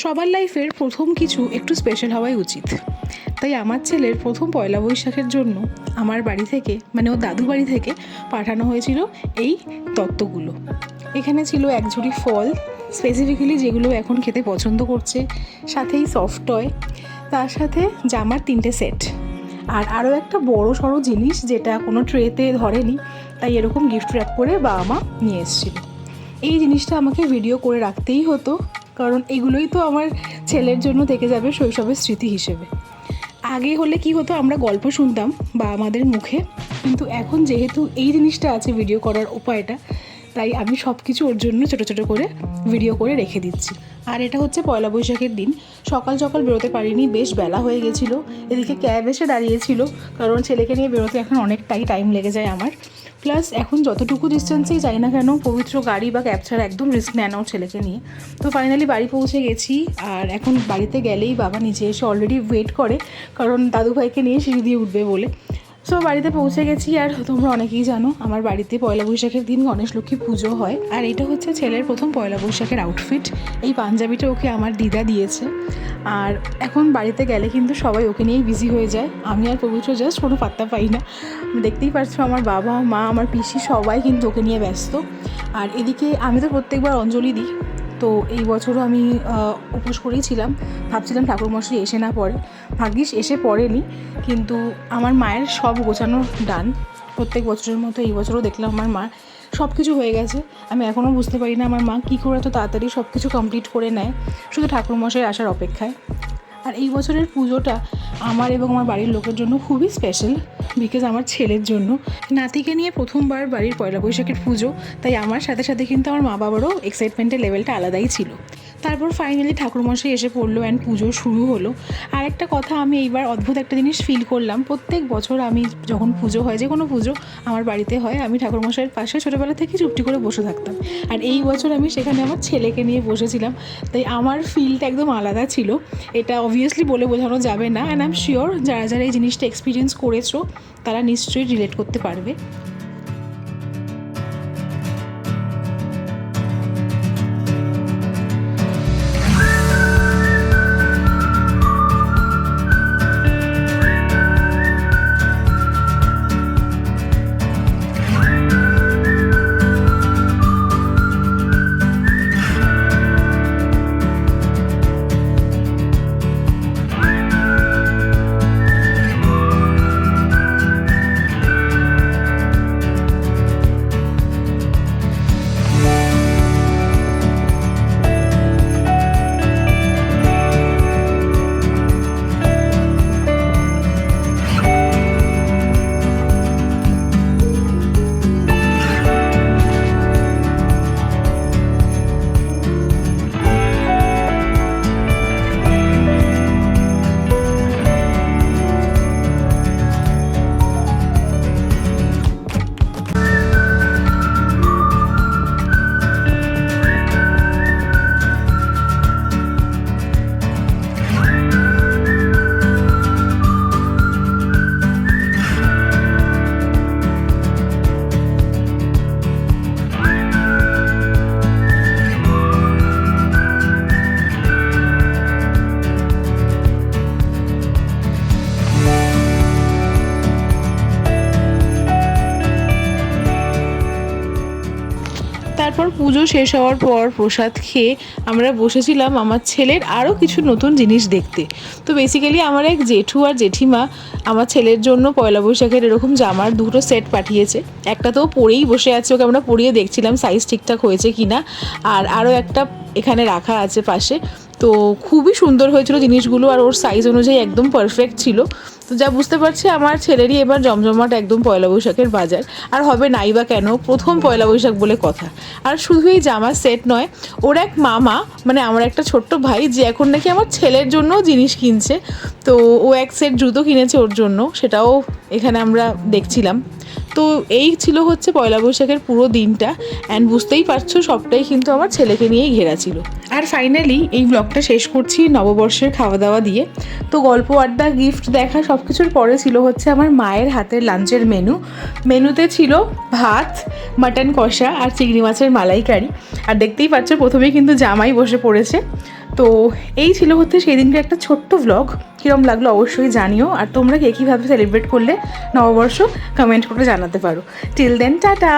সবার লাইফের প্রথম কিছু একটু স্পেশাল হওয়াই উচিত। তাই আমার ছেলের প্রথম পয়লা বৈশাখের জন্য আমার বাড়ি থেকে মানে ওর দাদু বাড়ি থেকে পাঠানো হয়েছিল এই তত্ত্বগুলো। এখানে ছিল এক ঝুড়ি ফল, স্পেসিফিক্যালি যেগুলো এখন খেতে পছন্দ করছে, সাথেই সফট টয়, তার সাথে জামার 3টে সেট, আর আরও একটা বড় সড়ো জিনিস যেটা কোনো ট্রেতে ধরেনি, তাই এরকম গিফট র্যাপ করে বাবা মা নিয়ে এসেছিল। এই জিনিসটা আমাকে ভিডিও করে রাখতেই হতো, কারণ এগুলোই তো আমার ছেলের জন্য থেকে যাবে শৈশবের স্মৃতি হিসেবে। আগে হলে কি হতো, আমরা গল্প শুনতাম বা আমাদের মুখে, কিন্তু এখন যেহেতু এই জিনিসটা আছে ভিডিও করার উপায়টা, তাই আমি সব কিছু ওর জন্য ছোটো ছোটো করে ভিডিও করে রেখে দিচ্ছি। আর এটা হচ্ছে পয়লা বৈশাখের দিন, সকাল সকাল বেরোতে পারিনি, বেশ বেলা হয়ে গেছিলো। এদিকে ক্যাব এসে দাঁড়িয়েছিল, কারণ ছেলেকে নিয়ে বেরোতে এখন অনেকটাই টাইম লেগে যায় আমার। প্লাস এখন যতটুকু ডিস্টেন্সেই যাই না কেন, পবিত্র গাড়ি বা ক্যাব ছাড়া একদম রিস্ক নেয় না ওর ছেলেকে নিয়ে। তো ফাইনালি বাড়ি পৌঁছে গেছি, আর এখন বাড়িতে গেলেই বাবা নিচে এসে অলরেডি ওয়েট করে, কারণ দাদুভাইকে নিয়ে সিঁড়ি দিয়ে উঠবে বলে। সো বাড়িতে পৌঁছে গেছি। আর তোমরা অনেকেই জানো আমার বাড়িতে পয়লা বৈশাখের দিন গণেশ লক্ষ্মী পুজো হয়, আর এটা হচ্ছে ছেলের প্রথম পয়লা বৈশাখের আউটফিট। এই পাঞ্জাবিটা ওকে আমার দিদা দিয়েছে। আর এখন বাড়িতে গেলে কিন্তু সবাই ওকে নিয়েই বিজি হয়ে যায়, আমি আর পবিত্র জাস্ট কোনো পাত্তা পাই না। দেখতেই পাচ্ছ আমার বাবা মা আমার পিসি সবাই কিন্তু ওকে নিয়ে ব্যস্ত। আর এদিকে আমি তো প্রত্যেকবার অঞ্জলি দিই, তো এই বছরও আমি উপোস করেই ছিলাম, ভাবছিলাম ঠাকুরমশাই এসে না পড়ে। ভাগ্যিস এসে পড়েনি, কিন্তু আমার মায়ের সব গোছানো ডান। প্রত্যেক বছরের মতো এই বছরও দেখলাম আমার মা সব কিছু হয়ে গেছে। আমি এখনও বুঝতে পারি না আমার মা কী করে এত তাড়াতাড়ি সব কিছু কমপ্লিট করে নেয়, শুধু ঠাকুরমশাই আসার অপেক্ষায়। আর এই বছরের পুজোটা আমার এবং আমার বাড়ির লোকের জন্য খুবই স্পেশাল, বিকজ আমার ছেলের জন্য, নাতিকে নিয়ে প্রথমবার বাড়ির পয়লা বৈশাখের পুজো, তাই আমার সাথে সাথে কিন্তু আমার মা বাবারও এক্সাইটমেন্টের লেভেলটা আলাদাই ছিল। তারপর ফাইনালি ঠাকুরমশাই এসে পড়লো অ্যান্ড পুজো শুরু হলো। আর একটা কথা, আমি এইবার অদ্ভুত একটা জিনিস ফিল করলাম, প্রত্যেক বছর আমি যখন পুজো হয়, যে কোনো পুজো আমার বাড়িতে হয়, আমি ঠাকুরমশাইয়ের পাশে ছোটোবেলা থেকে চুপটি করে বসে থাকতাম। আর এই বছর আমি সেখানে আমার ছেলেকে নিয়ে বসেছিলাম, তাই আমার ফিলটা একদম আলাদা ছিল। এটা অবভিয়াসলি বলে বোঝানো যাবে না, অ্যান্ড আই এম শিওর যারা যারা এই জিনিসটা এক্সপিরিয়েন্স করেছো তারা নিশ্চয়ই রিলেট করতে পারবে। তারপর পুজো শেষ হওয়ার পর প্রসাদ খেয়ে আমরা বসেছিলাম আমার ছেলের আরও কিছু নতুন জিনিস দেখতে। তো বেসিক্যালি আমার এক জেঠু আর জেঠিমা আমার ছেলের জন্য পয়লা বৈশাখের এরকম জামার 2টো সেট পাঠিয়েছে। একটা তো পরেই বসে আছে, ওকে আমরা পরিয়ে দেখছিলাম সাইজ ঠিকঠাক হয়েছে কি না, আর আরও একটা এখানে রাখা আছে পাশে। তো খুবই সুন্দর হয়েছিল জিনিসগুলো, আর ওর সাইজ অনুযায়ী একদম পারফেক্ট ছিল। তো যা বুঝতে পারছি আমার ছেলেরই এবার জমজমাট একদম পয়লা বৈশাখের বাজার, আর হবে নাই বা কেন, প্রথম পয়লা বৈশাখ বলে কথা। আর শুধু এই জামার সেট নয়, ওর এক মামা মানে আমার একটা ছোট্ট ভাই, যে এখন নাকি আমার ছেলের জন্য জিনিস কিনছে, তো ও এক সেট জুতো কিনেছে ওর জন্য, সেটাও এখানে আমরা দেখছিলাম। তো এই ছিল হচ্ছে পয়লা বৈশাখের পুরো দিনটা, অ্যান্ড বুঝতেই পারছো সবটাই কিন্তু আমার ছেলেকে নিয়েই ঘেরা ছিল। আর ফাইনালি এই ব্লগটা শেষ করছি নববর্ষের খাওয়া দাওয়া দিয়ে। তো গল্প আড্ডা, গিফট দেখা সব কিছুর পরে ছিল হচ্ছে আমার মায়ের হাতের লাঞ্চের মেনুতে ছিল ভাত, মাটন কষা আর চিংড়ি মাছের মালাইকারি। আর দেখতেই পাচ্ছ প্রথমেই কিন্তু জামাই বসে পড়েছে। তো এই ছিল হচ্ছে সেই দিনকে একটা ছোট্ট ব্লগ। কীরকম লাগলো অবশ্যই জানিও, আর তোমরা কে কীভাবে সেলিব্রেট করলে নববর্ষ কমেন্ট করে জানাতে পারো। Till then, tata.